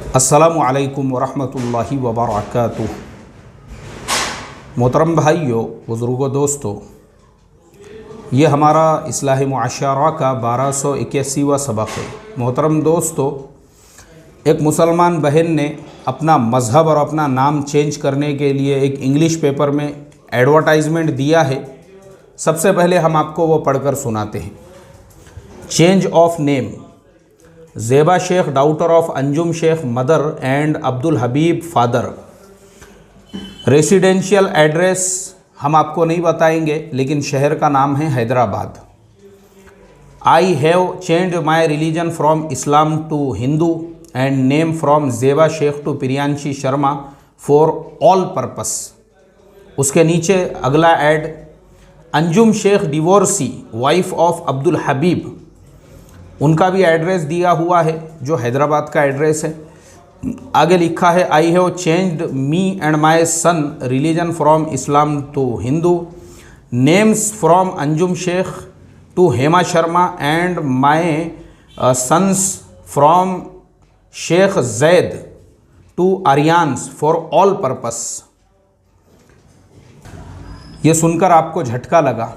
अस्सलामु अलैकुम वरहमतुल्लाहि वबरकातुह। मोहतरम भाइयों, बुज़ुर्गों, दोस्तों, ये हमारा इस्लाह मुआशरा का 1281वां सबक है। मोहतरम दोस्तों, एक मुसलमान बहन ने अपना मज़हब और अपना नाम चेंज करने के लिए एक इंग्लिश पेपर में एडवर्टाइजमेंट दिया है। सबसे पहले हम आपको वो पढ़कर सुनाते हैं। Change of name. Zeba Sheikh daughter of Anjum Sheikh mother and Abdul Habib father. Residential address हम आपको नहीं बताएंगे, लेकिन शहर का नाम है Hyderabad. I have change my religion from Islam to Hindu and name from Zeba Sheikh to Priyanshi Sharma for all purpose. उसके नीचे अगला ad, Anjum Sheikh divorcee wife of Abdul Habib, उनका भी एड्रेस दिया हुआ है जो हैदराबाद का एड्रेस है। आगे लिखा है, I have changed me and my son religion from Islam to Hindu, names from Anjum Sheikh to Hema Sharma and my sons from Sheikh Zaid to Aryans for all purpose. ये सुनकर आपको झटका लगा।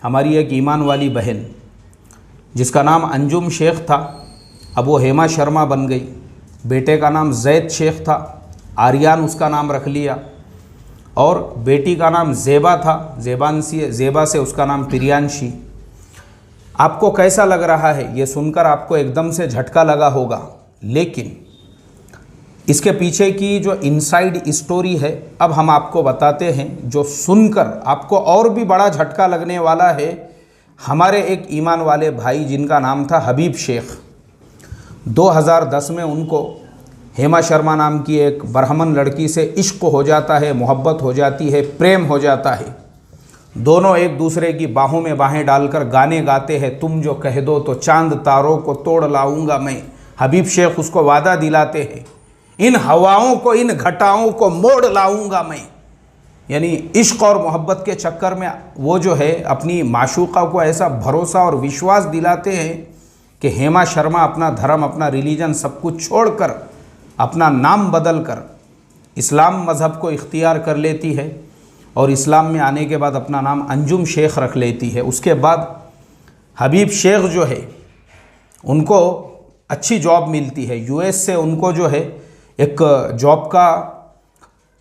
हमारी एक ईमान वाली बहन जिसका नाम अंजुम शेख था, अब वो हेमा शर्मा बन गई। बेटे का नाम जैद शेख था, आर्यान उसका नाम रख लिया, और बेटी का नाम ज़ेबा था, ज़ेबा से उसका नाम प्रियांशी। आपको कैसा लग रहा है? ये सुनकर आपको एकदम से झटका लगा होगा, लेकिन इसके पीछे की जो इनसाइड स्टोरी है अब हम आपको बताते हैं, जो सुनकर आपको और भी बड़ा झटका लगने वाला है। हमारे एक ईमान वाले भाई जिनका नाम था हबीब शेख, 2010 में उनको हेमा शर्मा नाम की एक ब्राह्मण लड़की से इश्क हो जाता है, मोहब्बत हो जाती है, प्रेम हो जाता है। दोनों एक दूसरे की बाहों में बाहें डालकर गाने गाते हैं, तुम जो कह दो तो चांद तारों को तोड़ लाऊंगा मैं। हबीब शेख उसको वादा दिलाते हैं, इन हवाओं को, इन घटाओं को मोड़ लाऊंगा मैं। यानी इश्क और मोहब्बत के चक्कर में वो जो है अपनी माशूका को ऐसा भरोसा और विश्वास दिलाते हैं कि हेमा शर्मा अपना धर्म, अपना रिलीजन सब कुछ छोड़कर, अपना नाम बदल कर इस्लाम मज़हब को इख्तियार कर लेती है, और इस्लाम में आने के बाद अपना नाम अंजुम शेख रख लेती है। उसके बाद हबीब शेख जो है उनको अच्छी जॉब मिलती है। यूएस से उनको जो है एक जॉब का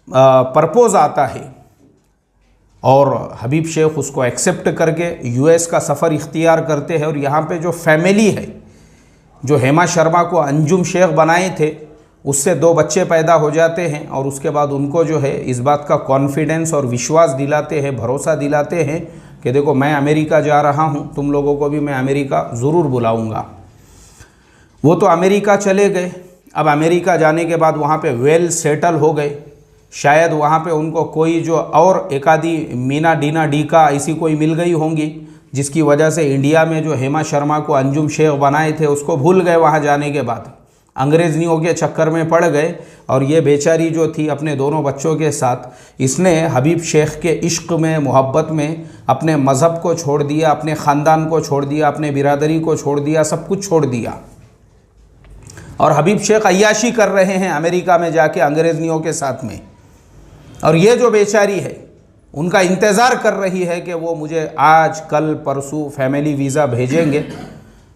पर्पोज़ आता है, और हबीब शेख उसको एक्सेप्ट करके यूएस का सफ़र इख्तियार करते हैं। और यहाँ पे जो फैमिली है, जो हेमा शर्मा को अंजुम शेख बनाए थे, उससे 2 बच्चे पैदा हो जाते हैं। और उसके बाद उनको जो है इस बात का कॉन्फिडेंस और विश्वास दिलाते हैं, भरोसा दिलाते हैं कि देखो मैं अमेरिका जा रहा हूँ, तुम लोगों को भी मैं अमेरिका ज़रूर बुलाऊँगा। वो तो अमेरिका चले गए। अब अमेरिका जाने के बाद वहाँ पे वेल सेटल हो गए। शायद वहाँ पे उनको कोई जो और एकादी मीना डीना डीका ऐसी कोई मिल गई होंगी, जिसकी वजह से इंडिया में जो हेमा शर्मा को अंजुम शेख बनाए थे उसको भूल गए। वहाँ जाने के बाद अंग्रेज़ियों के चक्कर में पड़ गए, और ये बेचारी जो थी अपने दोनों बच्चों के साथ, इसने हबीब शेख के इश्क में, मोहब्बत में अपने मज़हब को छोड़ दिया, अपने ख़ानदान को छोड़ दिया, अपने बिरादरी को छोड़ दिया, सब कुछ छोड़ दिया। और हबीब शेख अय्याशी कर रहे हैं अमेरिका में जाके अंग्रेज़ियों के साथ में। और ये जो बेचारी है उनका इंतज़ार कर रही है कि वो मुझे आज कल परसों फैमिली वीज़ा भेजेंगे।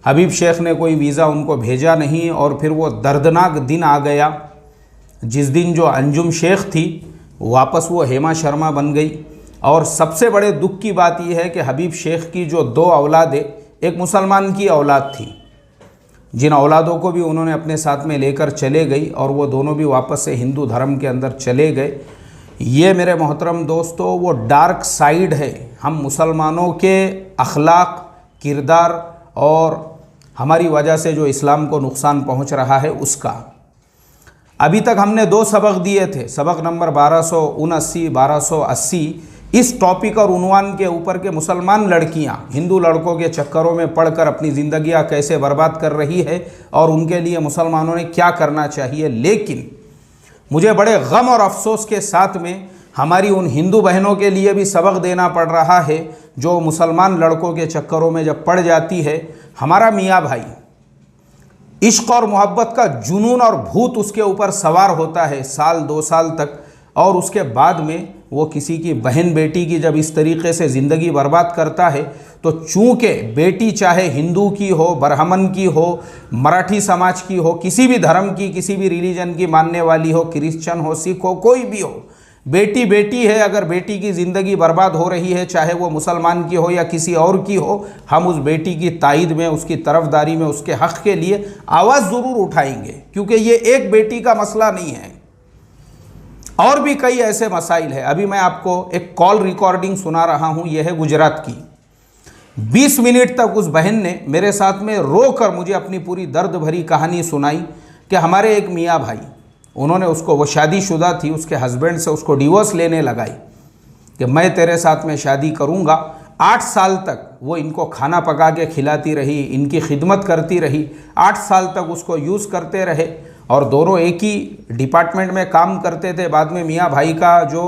हबीब शेख ने कोई वीज़ा उनको भेजा नहीं, और फिर वो दर्दनाक दिन आ गया जिस दिन जो अंजुम शेख थी वापस वो हेमा शर्मा बन गई। और सबसे बड़े दुख की बात यह है कि हबीब शेख की जो 2 औलादें, एक मुसलमान की औलाद थी, जिन औलादों को भी उन्होंने अपने साथ में लेकर चले गई, और वो दोनों भी वापस से हिंदू धर्म के अंदर चले गए। ये मेरे मोहतरम दोस्तों वो डार्क साइड है हम मुसलमानों के अखलाक, किरदार और हमारी वजह से जो इस्लाम को नुकसान पहुंच रहा है उसका। अभी तक हमने 2 सबक दिए थे। सबक नंबर 1279, 1280 इस टॉपिक और उन्वान के ऊपर के मुसलमान लड़कियां हिंदू लड़कों के चक्करों में पड़कर अपनी ज़िंदगियां कैसे बर्बाद कर रही है, और उनके लिए मुसलमानों ने क्या करना चाहिए। लेकिन मुझे बड़े गम और अफसोस के साथ में हमारी उन हिंदू बहनों के लिए भी सबक देना पड़ रहा है जो मुसलमान लड़कों के चक्करों में जब पड़ जाती है। हमारा मियाँ भाई इश्क और मोहब्बत का जुनून और भूत उसके ऊपर सवार होता है साल 2 साल तक, और उसके बाद में वो किसी की बहन बेटी की जब इस तरीके से ज़िंदगी बर्बाद करता है, तो चूँकि बेटी चाहे हिंदू की हो, ब्राह्मण की हो, मराठी समाज की हो, किसी भी धर्म की, किसी भी रिलीजन की मानने वाली हो, क्रिश्चियन हो, सिख हो, कोई भी हो, बेटी बेटी है। अगर बेटी की ज़िंदगी बर्बाद हो रही है, चाहे वो मुसलमान की हो या किसी और की हो, हम उस बेटी की तायद में, उसकी तरफदारी में, उसके हक़ के लिए आवाज़ ज़रूर उठाएंगे, क्योंकि ये एक बेटी का मसला नहीं है, और भी कई ऐसे मसाइल है। अभी मैं आपको एक कॉल रिकॉर्डिंग सुना रहा हूँ, यह है गुजरात की। 20 मिनट तक उस बहन ने मेरे साथ में रो कर मुझे अपनी पूरी दर्द भरी कहानी सुनाई कि हमारे एक मियाँ भाई, उन्होंने उसको, वो शादीशुदा थी, उसके हस्बैंड से उसको डिवोर्स लेने लगाई कि मैं तेरे साथ में शादी करूँगा। 8 साल तक वो इनको खाना पका के खिलाती रही, इनकी खिदमत करती रही, 8 साल तक उसको यूज़ करते रहे, और दोनों एक ही डिपार्टमेंट में काम करते थे। बाद में मियाँ भाई का जो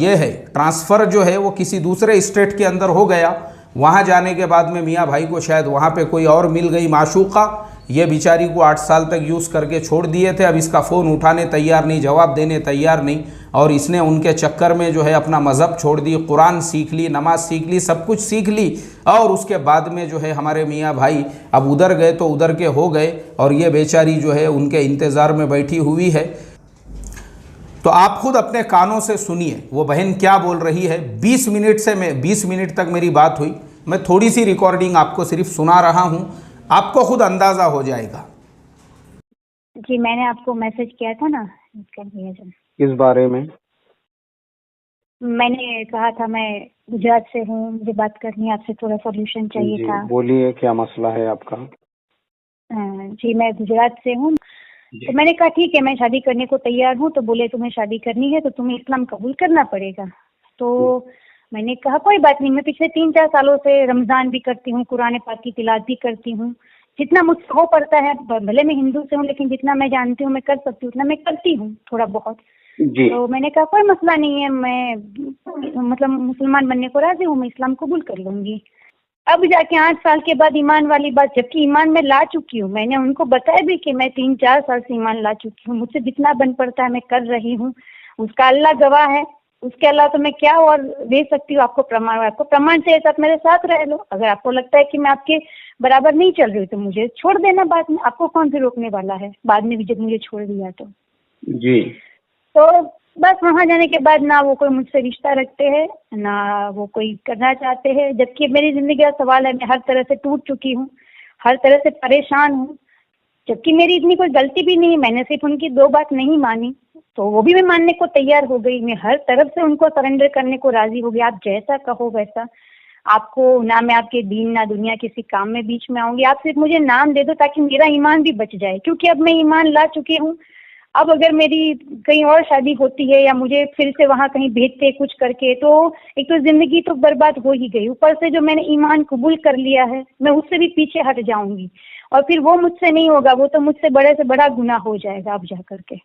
ये है ट्रांसफ़र जो है वो किसी दूसरे स्टेट के अंदर हो गया। वहाँ जाने के बाद में मियाँ भाई को शायद वहाँ पे कोई और मिल गई माशूका, ये बेचारी को 8 साल तक यूज़ करके छोड़ दिए थे। अब इसका फ़ोन उठाने तैयार नहीं, जवाब देने तैयार नहीं, और इसने उनके चक्कर में जो है अपना मज़हब छोड़ दी, कुरान सीख ली, नमाज सीख ली, सब कुछ सीख ली, और उसके बाद में जो है हमारे मियाँ भाई अब उधर गए तो उधर के हो गए, और ये बेचारी जो है उनके इंतज़ार में बैठी हुई है। तो आप खुद अपने कानों से सुनिए वो बहन क्या बोल रही है। 20 मिनट तक मेरी बात हुई। मैं थोड़ी सी रिकॉर्डिंग आपको सिर्फ सुना रहा हूँ, आपको खुद अंदाज़ा हो जाएगा। जी, मैंने आपको मैसेज किया था ना, किस बारे में? मैंने कहा था मैं गुजरात से हूँ, मुझे बात करनी है आपसे, थोड़ा सॉल्यूशन चाहिए था। बोलिए, क्या मसला है आपका? जी, मैं गुजरात से हूँ। तो मैंने कहा ठीक है, मैं शादी करने को तैयार हूँ। तो बोले तुम्हें शादी करनी है तो तुम्हें इस्लाम कबूल करना पड़ेगा। तो मैंने कहा कोई बात नहीं, मैं पिछले 3-4 सालों से रमज़ान भी करती हूँ, कुरान पाक की तिलावत भी करती हूँ, जितना मुझसे हो पड़ता है, भले मैं हिंदू से हूँ लेकिन जितना मैं जानती हूँ मैं कर सकती हूँ उतना मैं करती हूँ, थोड़ा बहुत। जी। तो मैंने कहा कोई मसला नहीं है, मैं मतलब मुसलमान बनने को राजी हूँ, मैं इस्लाम कबूल कर लूंगी। अब जाके 8 साल के बाद ईमान वाली बात, जबकि ईमान में ला चुकी हूँ, मैंने उनको बताया भी कि मैं 3-4 साल से ईमान ला चुकी हूँ, मुझसे जितना बन पड़ता है मैं कर रही हूँ, उसका अल्लाह गवाह है। उसके अलावा तो मैं क्या और दे सकती हूँ आपको प्रमाण? आपको प्रमाण से साथ मेरे साथ रह लो। अगर आपको लगता है कि मैं आपके बराबर नहीं चल रही तो मुझे छोड़ देना, बाद में आपको कौन से रोकने वाला है, बाद में भी जब मुझे छोड़ दिया तो। जी। तो बस वहाँ जाने के बाद ना वो कोई मुझसे रिश्ता रखते हैं, ना वो कोई करना चाहते हैं, जबकि मेरी जिंदगी का सवाल है, मैं हर तरह से टूट चुकी हूँ, हर तरह से परेशान हूँ, जबकि मेरी इतनी कोई गलती भी नहीं, मैंने सिर्फ उनकी 2 बात नहीं मानी तो वो भी मैं मानने को तैयार हो गई, मैं हर तरफ से उनको सरेंडर करने को राजी हो गई। आप जैसा कहो वैसा, आपको ना मैं आपके दीन ना दुनिया किसी काम में बीच में आऊंगी, आप सिर्फ मुझे नाम दे दो ताकि मेरा ईमान भी बच जाए, क्योंकि अब मैं ईमान ला चुकी हूँ। अब अगर मेरी कहीं और शादी होती है या मुझे फिर से वहाँ कहीं भेजते कुछ करके, तो एक तो जिंदगी तो बर्बाद हो ही गई, ऊपर से जो मैंने ईमान कबूल कर लिया है मैं उससे भी पीछे हट जाऊंगी, और फिर वो मुझसे नहीं होगा, वो तो मुझसे बड़े से बड़ा गुनाह हो जाएगा अब जा करके।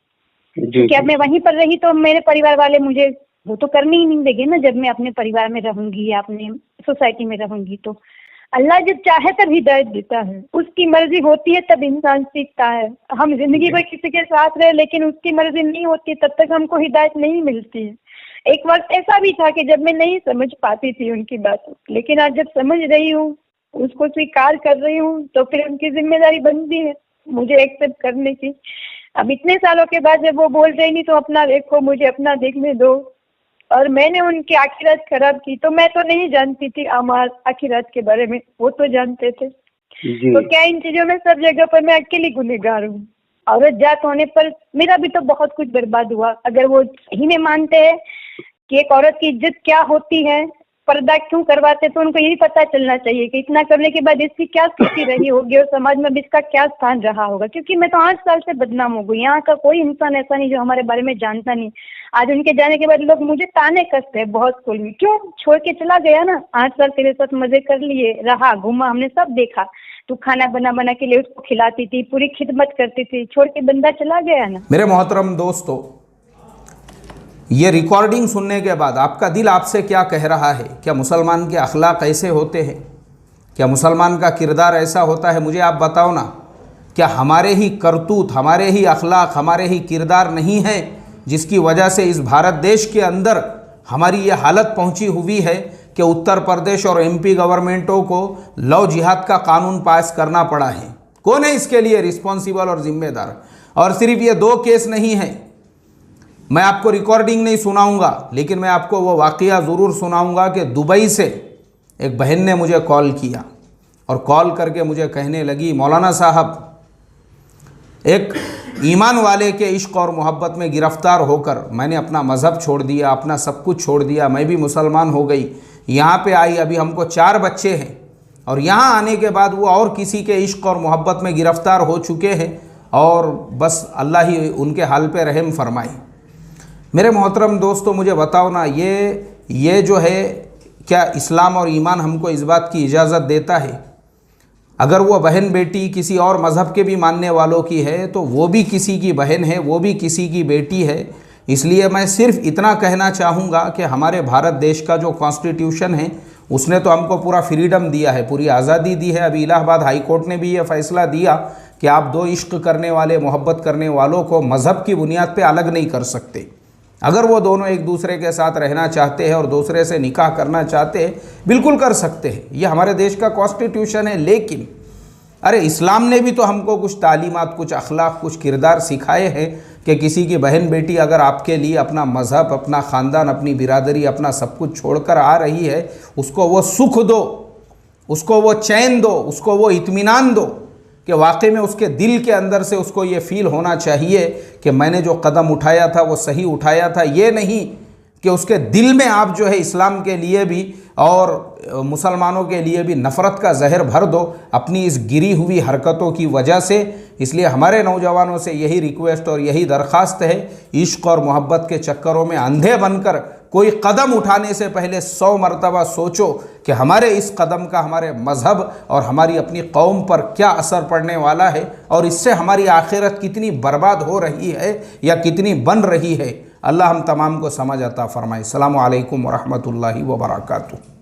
क्योंकि अब मैं वहीं पर रही तो मेरे परिवार वाले मुझे वो तो करने ही नहीं देंगे ना, जब मैं अपने परिवार में रहूंगी या अपने सोसाइटी में रहूंगी। तो अल्लाह जब चाहे तब हिदायत देता है, उसकी मर्जी होती है तब इंसान सीखता है। हम जिंदगी भर किसी के साथ रहे लेकिन उसकी मर्जी नहीं होती तब तक हमको हिदायत नहीं मिलती है। एक वक्त ऐसा भी था कि जब मैं नहीं समझ पाती थी उनकी बातों, लेकिन आज जब समझ रही हूँ, उसको स्वीकार कर रही हूँ, तो फिर उनकी जिम्मेदारी बनती है मुझे एक्सेप्ट करने की। अब इतने सालों के बाद जब वो बोल रही नहीं तो अपना देखो, मुझे अपना देखने दो। और मैंने उनकी आखिरत खराब की तो मैं तो नहीं जानती थी आखिरत के बारे में, वो तो जानते थे। तो क्या इन चीजों में सब जगह पर मैं अकेली गुनहगार हूँ? औरत जात होने पर मेरा भी तो बहुत कुछ बर्बाद हुआ। अगर वो सही में मानते हैं कि एक औरत की इज्जत क्या होती है, पर्दा क्यों करवाते, तो उनको यही पता चलना चाहिए कि इतना करने के बाद इसकी क्या स्थिति रही होगी और समाज में भी इसका क्या स्थान रहा होगा। क्योंकि मैं तो 8 साल से बदनाम हो गई, यहाँ का कोई इंसान ऐसा नहीं जो हमारे बारे में जानता नहीं। आज उनके जाने के बाद लोग मुझे ताने कसते हैं बहुत स्कूल में, क्यों छोड़ के चला गया ना, 8 साल तेरे साथ मजे कर लिए, रहा घूमा, हमने सब देखा, तू खाना बना के लिए उसको खिलाती थी, पूरी खिदमत करती थी, छोड़ के बंदा चला गया ना। मेरे मोहतरम दोस्तों, ये रिकॉर्डिंग सुनने के बाद आपका दिल आपसे क्या कह रहा है? क्या मुसलमान के अखलाक ऐसे होते हैं? क्या मुसलमान का किरदार ऐसा होता है? मुझे आप बताओ ना। क्या हमारे ही करतूत, हमारे ही अखलाक, हमारे ही किरदार नहीं है जिसकी वजह से इस भारत देश के अंदर हमारी ये हालत पहुंची हुई है कि उत्तर प्रदेश और एमपी गवर्नमेंटों को लव जिहाद का कानून पास करना पड़ा है? कौन है इसके लिए रिस्पॉन्सिबल और जिम्मेदार? और सिर्फ ये 2 केस नहीं है, मैं आपको रिकॉर्डिंग नहीं सुनाऊंगा, लेकिन मैं आपको वो वाक़या ज़रूर सुनाऊंगा कि दुबई से एक बहन ने मुझे कॉल किया और कॉल करके मुझे कहने लगी, मौलाना साहब, एक ईमान वाले के इश्क और मोहब्बत में गिरफ़्तार होकर मैंने अपना मज़हब छोड़ दिया, अपना सब कुछ छोड़ दिया, मैं भी मुसलमान हो गई, यहाँ पे आई, अभी हमको 4 बच्चे हैं और यहाँ आने के बाद वो और किसी के इश्क और मोहब्बत में गिरफ़्तार हो चुके हैं और बस अल्लाह ही उनके हाल पे रहम फरमाए। मेरे मोहतरम दोस्तों, मुझे बताओ ना, ये जो है, क्या इस्लाम और ईमान हमको इस बात की इजाज़त देता है? अगर वो बहन बेटी किसी और मज़हब के भी मानने वालों की है तो वो भी किसी की बहन है, वो भी किसी की बेटी है। इसलिए मैं सिर्फ इतना कहना चाहूँगा कि हमारे भारत देश का जो कॉन्स्टिट्यूशन है उसने तो हमको पूरा फ्रीडम दिया है, पूरी आज़ादी दी है। अभी इलाहाबाद हाई कोर्ट ने भी ये फ़ैसला दिया कि आप 2 इश्क करने वाले, मोहब्बत करने वालों को मज़हब की बुनियाद पे अलग नहीं कर सकते। अगर वो दोनों एक दूसरे के साथ रहना चाहते हैं और दूसरे से निकाह करना चाहते हैं, बिल्कुल कर सकते हैं, ये हमारे देश का कॉन्स्टिट्यूशन है। लेकिन अरे इस्लाम ने भी तो हमको कुछ तालीमात, कुछ अखलाक, कुछ किरदार सिखाए हैं कि किसी की बहन बेटी अगर आपके लिए अपना मज़हब, अपना ख़ानदान, अपनी बिरादरी, अपना सब कुछ छोड़कर आ रही है, उसको वो सुख दो, उसको वो चैन दो, उसको वो इत्मीनान दो कि वाकई में उसके दिल के अंदर से उसको ये फ़ील होना चाहिए कि मैंने जो कदम उठाया था वो सही उठाया था। ये नहीं कि उसके दिल में आप जो है इस्लाम के लिए भी और मुसलमानों के लिए भी नफ़रत का जहर भर दो अपनी इस गिरी हुई हरकतों की वजह से। इसलिए हमारे नौजवानों से यही रिक्वेस्ट और यही दरख्वास्त है, इश्क और मोहब्बत के चक्करों में अंधे बनकर कोई कदम उठाने से पहले 100 मरतबा सोचो कि हमारे इस कदम का हमारे मज़हब और हमारी अपनी कौम पर क्या असर पड़ने वाला है और इससे हमारी आखिरत कितनी बर्बाद हो रही है या कितनी बन रही है। अल्लाह हम तमाम को समझ अता फ़रमाए। अस्सलामु अलैकुम व रहमतुल्लाहि व बरकातुहू।